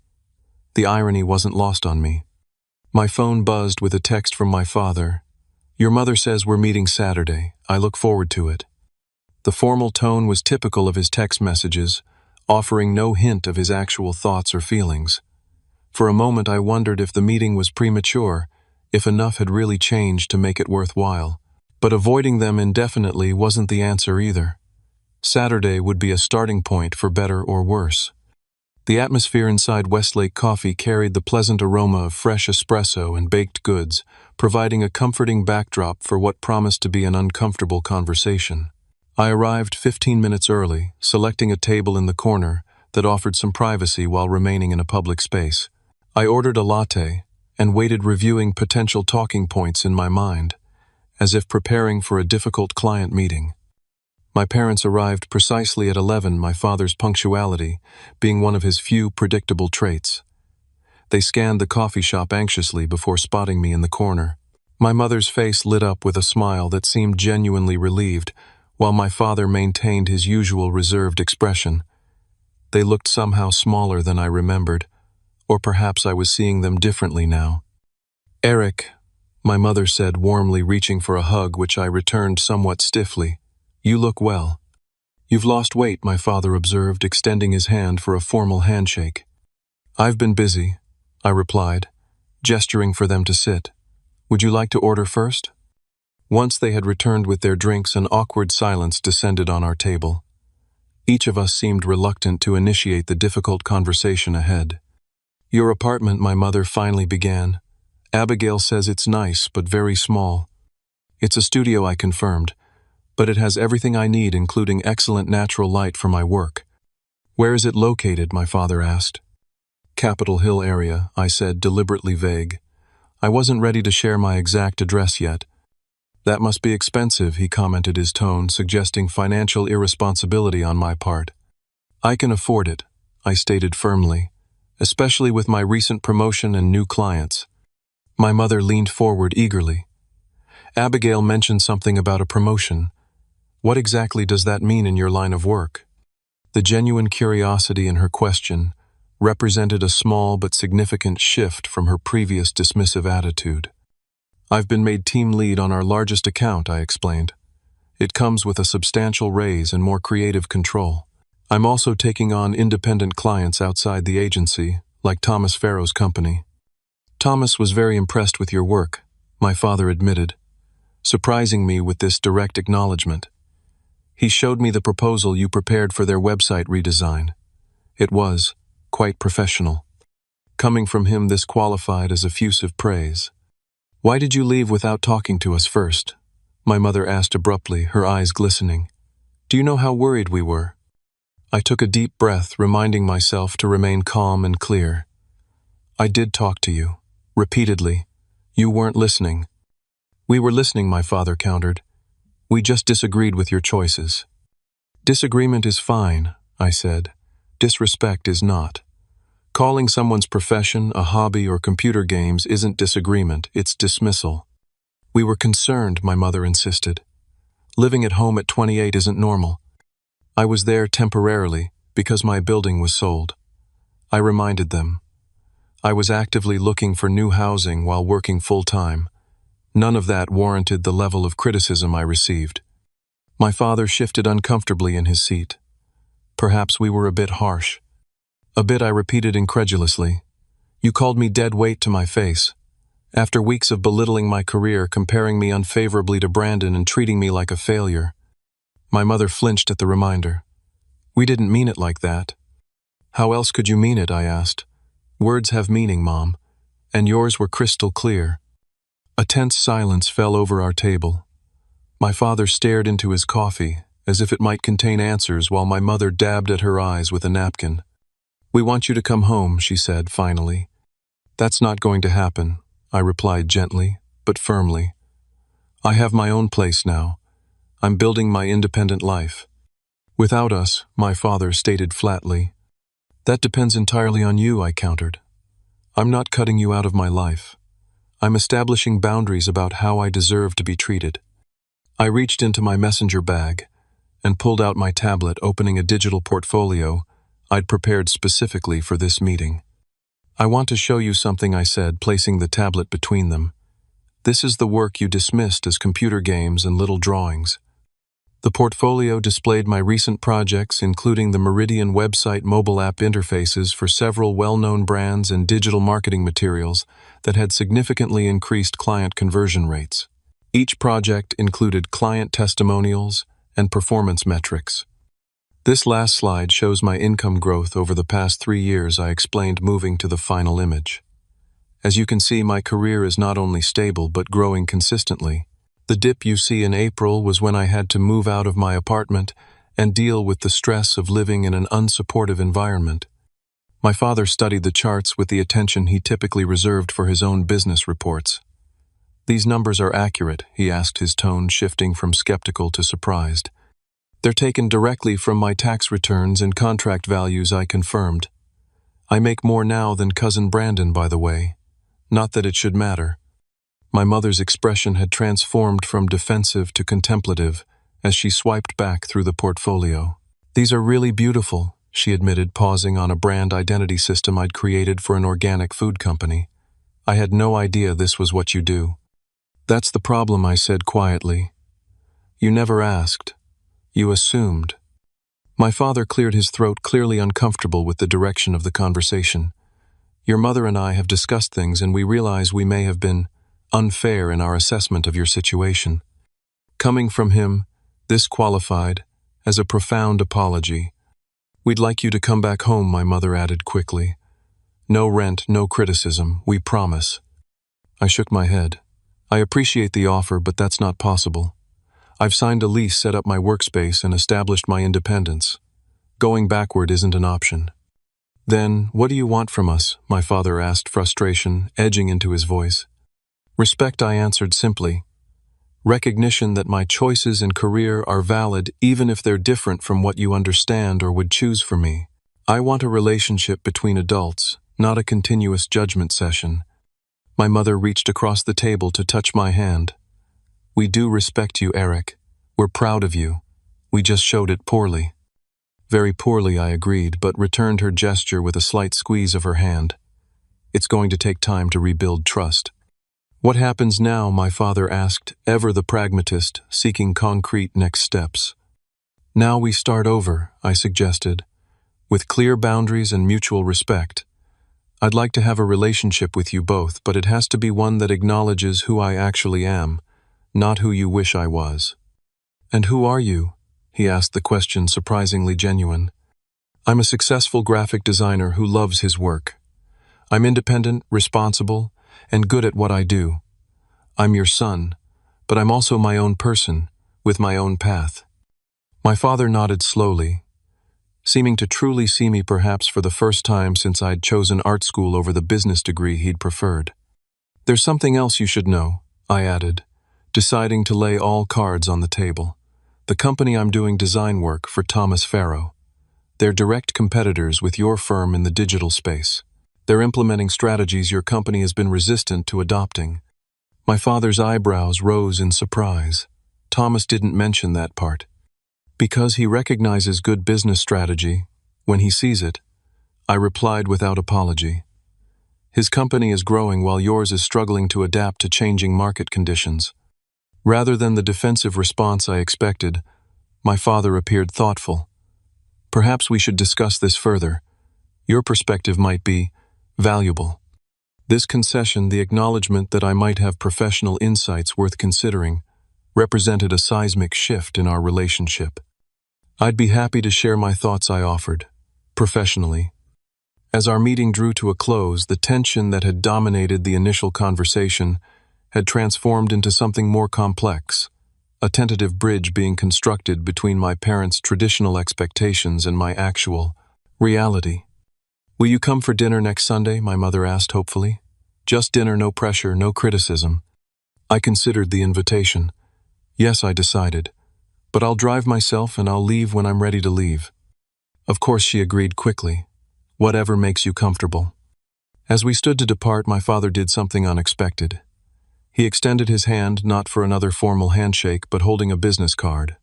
Speaker 1: The irony wasn't lost on me. My phone buzzed with a text from my father. Your mother says we're meeting Saturday. I look forward to it. The formal tone was typical of his text messages, offering no hint of his actual thoughts or feelings. For a moment I wondered if the meeting was premature, if enough had really changed to make it worthwhile. But avoiding them indefinitely wasn't the answer either. Saturday would be a starting point for better or worse. The atmosphere inside Westlake Coffee carried the pleasant aroma of fresh espresso and baked goods, providing a comforting backdrop for what promised to be an uncomfortable conversation. I arrived 15 minutes early, selecting a table in the corner that offered some privacy while remaining in a public space. I ordered a latte and waited, reviewing potential talking points in my mind, as if preparing for a difficult client meeting. My parents arrived precisely at 11, my father's punctuality being one of his few predictable traits. They scanned the coffee shop anxiously before spotting me in the corner. My mother's face lit up with a smile that seemed genuinely relieved, while my father maintained his usual reserved expression. They looked somehow smaller than I remembered, or perhaps I was seeing them differently now. Eric, my mother said warmly, reaching for a hug which I returned somewhat stiffly. You look well. You've lost weight, my father observed, extending his hand for a formal handshake. I've been busy, I replied, gesturing for them to sit. Would you like to order first? Once they had returned with their drinks, an awkward silence descended on our table. Each of us seemed reluctant to initiate the difficult conversation ahead. Your apartment, my mother finally began. Abigail says it's nice, but very small. It's a studio, I confirmed, but it has everything I need, including excellent natural light for my work. Where is it located, my father asked. Capitol Hill area, I said, deliberately vague. I wasn't ready to share my exact address yet. That must be expensive, he commented, his tone suggesting financial irresponsibility on my part. I can afford it, I stated firmly, especially with my recent promotion and new clients. My mother leaned forward eagerly. Abigail mentioned something about a promotion. What exactly does that mean in your line of work? The genuine curiosity in her question represented a small but significant shift from her previous dismissive attitude. I've been made team lead on our largest account, I explained. It comes with a substantial raise and more creative control. I'm also taking on independent clients outside the agency, like Thomas Farrow's company. Thomas was very impressed with your work, my father admitted, surprising me with this direct acknowledgement. He showed me the proposal you prepared for their website redesign. It was quite professional. Coming from him, this qualified as effusive praise. Why did you leave without talking to us first? My mother asked abruptly, her eyes glistening. Do you know how worried we were? I took a deep breath, reminding myself to remain calm and clear. I did talk to you, repeatedly. You weren't listening. We were listening, my father countered. We just disagreed with your choices. Disagreement is fine, I said. Disrespect is not. Calling someone's profession, a hobby, or computer games isn't disagreement, it's dismissal. We were concerned, my mother insisted. Living at home at 28 isn't normal. I was there temporarily because my building was sold. I reminded them. I was actively looking for new housing while working full-time. None of that warranted the level of criticism I received. My father shifted uncomfortably in his seat. Perhaps we were a bit harsh. A bit, I repeated incredulously. You called me dead weight to my face. After weeks of belittling my career, comparing me unfavorably to Brandon and treating me like a failure. My mother flinched at the reminder. We didn't mean it like that. How else could you mean it, I asked. Words have meaning, Mom, and yours were crystal clear. A tense silence fell over our table. My father stared into his coffee, as if it might contain answers, while my mother dabbed at her eyes with a napkin. We want you to come home, she said, finally. That's not going to happen, I replied gently, but firmly. I have my own place now. I'm building my independent life. Without us, my father stated flatly. That depends entirely on you, I countered. I'm not cutting you out of my life. I'm establishing boundaries about how I deserve to be treated. I reached into my messenger bag and pulled out my tablet, opening a digital portfolio I'd prepared specifically for this meeting. I want to show you something, I said, placing the tablet between them. This is the work you dismissed as computer games and little drawings. The portfolio displayed my recent projects, including the Meridian website mobile app interfaces for several well-known brands and digital marketing materials that had significantly increased client conversion rates. Each project included client testimonials and performance metrics. This last slide shows my income growth over the past 3 years, I explained, moving to the final image. As you can see, my career is not only stable but growing consistently. The dip you see in April was when I had to move out of my apartment and deal with the stress of living in an unsupportive environment. My father studied the charts with the attention he typically reserved for his own business reports. These numbers are accurate, he asked, his tone shifting from skeptical to surprised. They're taken directly from my tax returns and contract values, I confirmed. I make more now than cousin Brandon, by the way. Not that it should matter. My mother's expression had transformed from defensive to contemplative as she swiped back through the portfolio. These are really beautiful, she admitted, pausing on a brand identity system I'd created for an organic food company. I had no idea this was what you do. That's the problem, I said quietly. You never asked. You assumed. My father cleared his throat, clearly uncomfortable with the direction of the conversation. Your mother and I have discussed things, and we realize we may have been unfair in our assessment of your situation. Coming from him, this qualified as a profound apology. We'd like you to come back home, my mother added quickly. No rent, no criticism, we promise. I shook my head. I appreciate the offer, but that's not possible. I've signed a lease, set up my workspace, and established my independence. Going backward isn't an option. Then, what do you want from us? My father asked, frustration edging into his voice. Respect, I answered simply. Recognition that my choices and career are valid even if they're different from what you understand or would choose for me. I want a relationship between adults, not a continuous judgment session. My mother reached across the table to touch my hand. We do respect you, Eric. We're proud of you. We just showed it poorly. Very poorly, I agreed, but returned her gesture with a slight squeeze of her hand. It's going to take time to rebuild trust. "What happens now?" my father asked, ever the pragmatist, seeking concrete next steps. "Now we start over," I suggested, "with clear boundaries and mutual respect. I'd like to have a relationship with you both, but it has to be one that acknowledges who I actually am, not who you wish I was." "And who are you?" he asked, the question surprisingly genuine. "I'm a successful graphic designer who loves his work. I'm independent, responsible, and good at what I do. I'm your son, but I'm also my own person, with my own path." My father nodded slowly, seeming to truly see me perhaps for the first time since I'd chosen art school over the business degree he'd preferred. "There's something else you should know," I added, deciding to lay all cards on the table. "The company I'm doing design work for, Thomas Farrow. They're direct competitors with your firm in the digital space. They're implementing strategies your company has been resistant to adopting." My father's eyebrows rose in surprise. Thomas didn't mention that part. "Because he recognizes good business strategy when he sees it," I replied without apology. "His company is growing while yours is struggling to adapt to changing market conditions." Rather than the defensive response I expected, my father appeared thoughtful. "Perhaps we should discuss this further. Your perspective might be valuable." This concession, the acknowledgement that I might have professional insights worth considering, represented a seismic shift in our relationship. "I'd be happy to share my thoughts," I offered, professionally. As our meeting drew to a close, the tension that had dominated the initial conversation had transformed into something more complex, a tentative bridge being constructed between my parents' traditional expectations and my actual reality. "Will you come for dinner next Sunday?" my mother asked hopefully. "Just dinner, no pressure, no criticism." I considered the invitation. "Yes," I decided, "but I'll drive myself and I'll leave when I'm ready to leave." Of course, she agreed quickly. "Whatever makes you comfortable." As we stood to depart, my father did something unexpected. He extended his hand, not for another formal handshake, but holding a business card.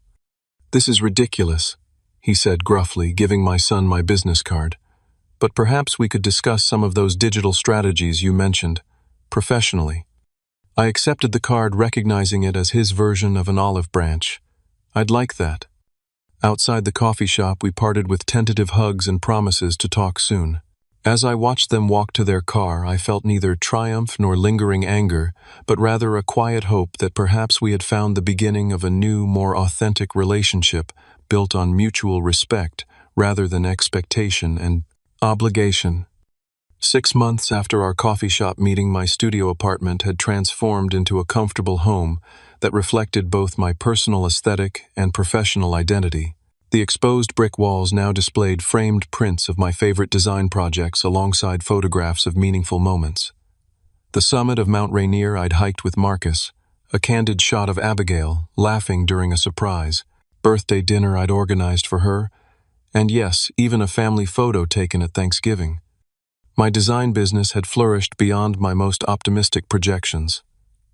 Speaker 1: "This is ridiculous," he said gruffly, giving my son my business card. "But perhaps we could discuss some of those digital strategies you mentioned, professionally." I accepted the card, recognizing it as his version of an olive branch. I'd like that. Outside the coffee shop, we parted with tentative hugs and promises to talk soon. As I watched them walk to their car, I felt neither triumph nor lingering anger, but rather a quiet hope that perhaps we had found the beginning of a new, more authentic relationship built on mutual respect rather than expectation and obligation. 6 months after our coffee shop meeting, my studio apartment had transformed into a comfortable home that reflected both my personal aesthetic and professional identity. The exposed brick walls now displayed framed prints of my favorite design projects alongside photographs of meaningful moments. The summit of Mount Rainier I'd hiked with Marcus, a candid shot of Abigail laughing during a surprise, birthday dinner I'd organized for her, and yes, even a family photo taken at Thanksgiving. My design business had flourished beyond my most optimistic projections.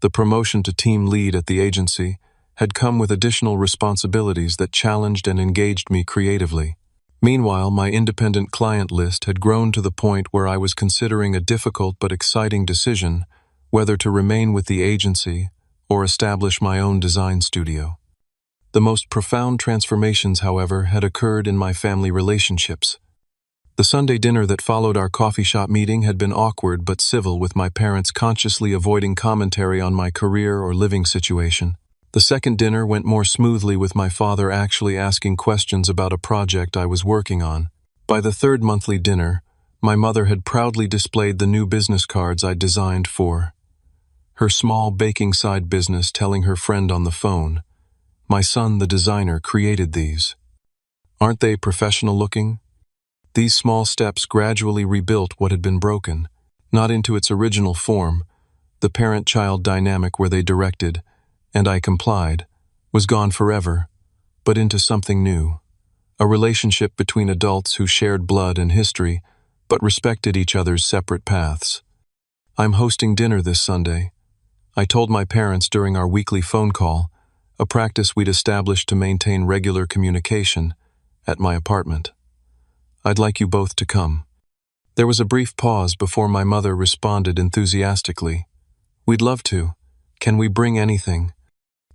Speaker 1: The promotion to team lead at the agency had come with additional responsibilities that challenged and engaged me creatively. Meanwhile, my independent client list had grown to the point where I was considering a difficult but exciting decision whether to remain with the agency or establish my own design studio. The most profound transformations, however, had occurred in my family relationships. The Sunday dinner that followed our coffee shop meeting had been awkward but civil, with my parents consciously avoiding commentary on my career or living situation. The second dinner went more smoothly, with my father actually asking questions about a project I was working on. By the third monthly dinner, my mother had proudly displayed the new business cards I'd designed for her small baking side business, telling her friend on the phone, "My son, the designer, created these. Aren't they professional looking?" These small steps gradually rebuilt what had been broken, not into its original form. The parent-child dynamic where they directed, and I complied, was gone forever, but into something new. A relationship between adults who shared blood and history, but respected each other's separate paths. "I'm hosting dinner this Sunday," I told my parents during our weekly phone call, a practice we'd established to maintain regular communication, at my apartment. "I'd like you both to come." There was a brief pause before my mother responded enthusiastically, We'd love to. Can we bring anything?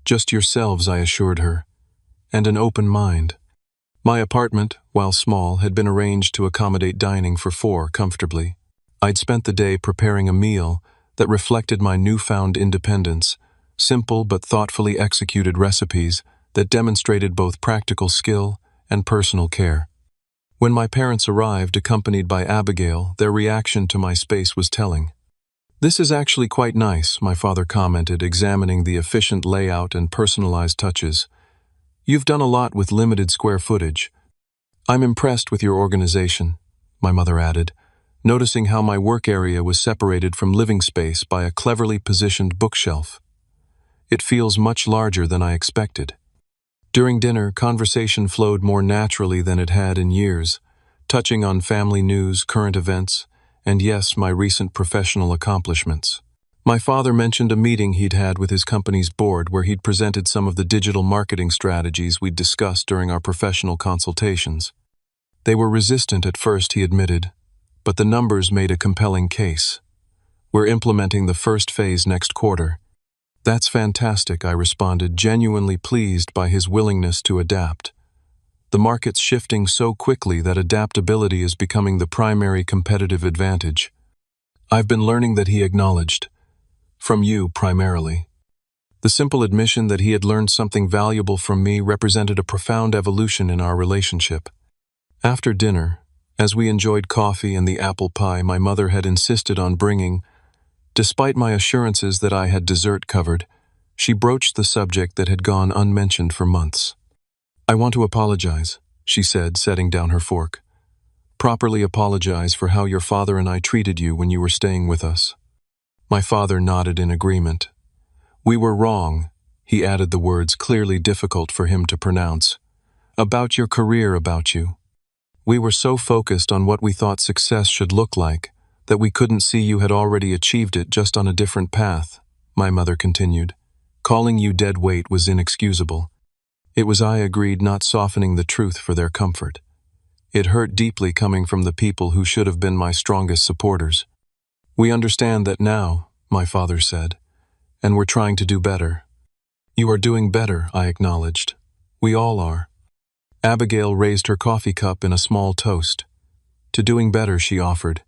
Speaker 1: Just yourselves, I assured her, and an open mind. My apartment, while small, had been arranged to accommodate dining for 4 comfortably. I'd spent the day preparing a meal that reflected my newfound independence, simple but thoughtfully executed recipes that demonstrated both practical skill and personal care. When my parents arrived, accompanied by Abigail, their reaction to my space was telling. "This is actually quite nice," my father commented, examining the efficient layout and personalized touches. "You've done a lot with limited square footage." "I'm impressed with your organization," my mother added, noticing how my work area was separated from living space by a cleverly positioned bookshelf. "It feels much larger than I expected." During dinner, conversation flowed more naturally than it had in years, touching on family news, current events, and yes, my recent professional accomplishments. My father mentioned a meeting he'd had with his company's board where he'd presented some of the digital marketing strategies we'd discussed during our professional consultations. They were resistant at first, he admitted, but the numbers made a compelling case. "We're implementing the first phase next quarter." "That's fantastic," I responded, genuinely pleased by his willingness to adapt. The market's shifting so quickly that adaptability is becoming the primary competitive advantage. "I've been learning that," he acknowledged. "From you, primarily." The simple admission that he had learned something valuable from me represented a profound evolution in our relationship. After dinner, as we enjoyed coffee and the apple pie my mother had insisted on bringing, despite my assurances that I had dessert covered, she broached the subject that had gone unmentioned for months. "I want to apologize," she said, setting down her fork. "Properly apologize for how your father and I treated you when you were staying with us." My father nodded in agreement. "We were wrong," he added the words clearly difficult for him to pronounce. "About your career, about you. We were so focused on what we thought success should look like that we couldn't see you had already achieved it, just on a different path," my mother continued. "Calling you dead weight was inexcusable." It was, I agreed, not softening the truth for their comfort. It hurt deeply coming from the people who should have been my strongest supporters. "We understand that now," my father said, "and we're trying to do better." "You are doing better," I acknowledged. "We all are." Abigail raised her coffee cup in a small toast. "To doing better," she offered.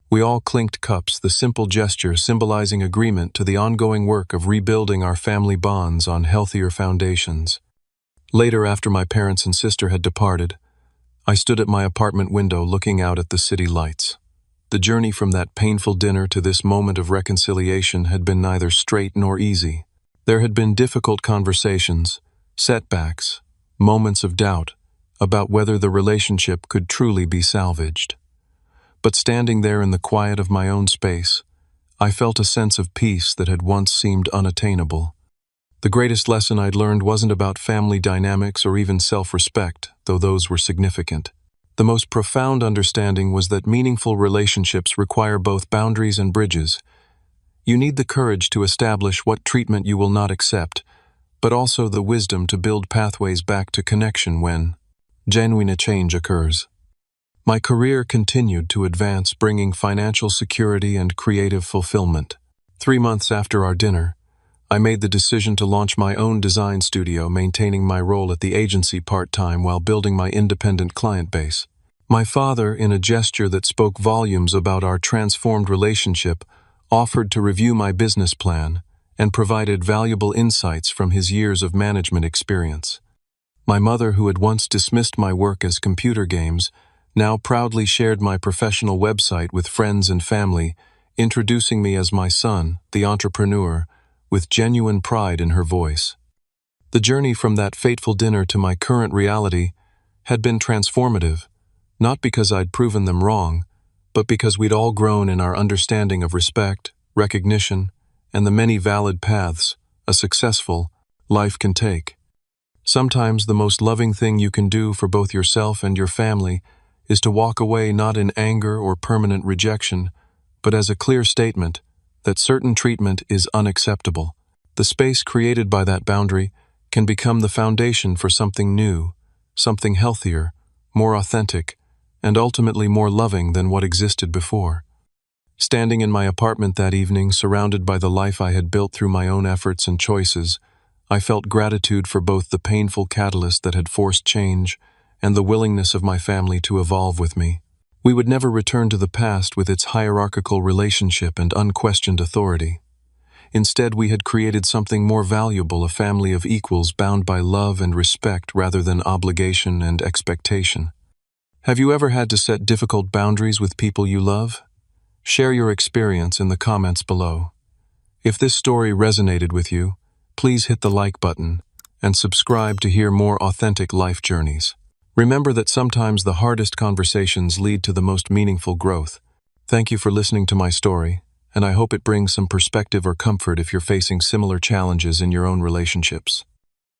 Speaker 1: We all clinked cups, the simple gesture symbolizing agreement to the ongoing work of rebuilding our family bonds on healthier foundations. Later, after my parents and sister had departed, I stood at my apartment window looking out at the city lights. The journey from that painful dinner to this moment of reconciliation had been neither straight nor easy. There had been difficult conversations, setbacks, moments of doubt about whether the relationship could truly be salvaged. But standing there in the quiet of my own space, I felt a sense of peace that had once seemed unattainable. The greatest lesson I'd learned wasn't about family dynamics or even self-respect, though those were significant. The most profound understanding was that meaningful relationships require both boundaries and bridges. You need the courage to establish what treatment you will not accept, but also the wisdom to build pathways back to connection when genuine change occurs. My career continued to advance, bringing financial security and creative fulfillment. 3 months after our dinner, I made the decision to launch my own design studio, maintaining my role at the agency part-time while building my independent client base. My father, in a gesture that spoke volumes about our transformed relationship, offered to review my business plan and provided valuable insights from his years of management experience. My mother, who had once dismissed my work as computer games, now proudly shared my professional website with friends and family, introducing me as my son, the entrepreneur, with genuine pride in her voice. The journey from that fateful dinner to my current reality had been transformative, not because I'd proven them wrong, but because we'd all grown in our understanding of respect, recognition, and the many valid paths a successful life can take. Sometimes the most loving thing you can do for both yourself and your family is to walk away not in anger or permanent rejection, but as a clear statement that certain treatment is unacceptable. The space created by that boundary can become the foundation for something new, something healthier, more authentic, and ultimately more loving than what existed before. Standing in my apartment that evening, surrounded by the life I had built through my own efforts and choices, I felt gratitude for both the painful catalyst that had forced change and the willingness of my family to evolve with me. We would never return to the past with its hierarchical relationship and unquestioned authority. Instead, we had created something more valuable, a family of equals bound by love and respect rather than obligation and expectation. Have you ever had to set difficult boundaries with people you love? Share your experience in the comments below. If this story resonated with you, please hit the like button and subscribe to hear more authentic life journeys. Remember that sometimes the hardest conversations lead to the most meaningful growth. Thank you for listening to my story, and I hope it brings some perspective or comfort if you're facing similar challenges in your own relationships.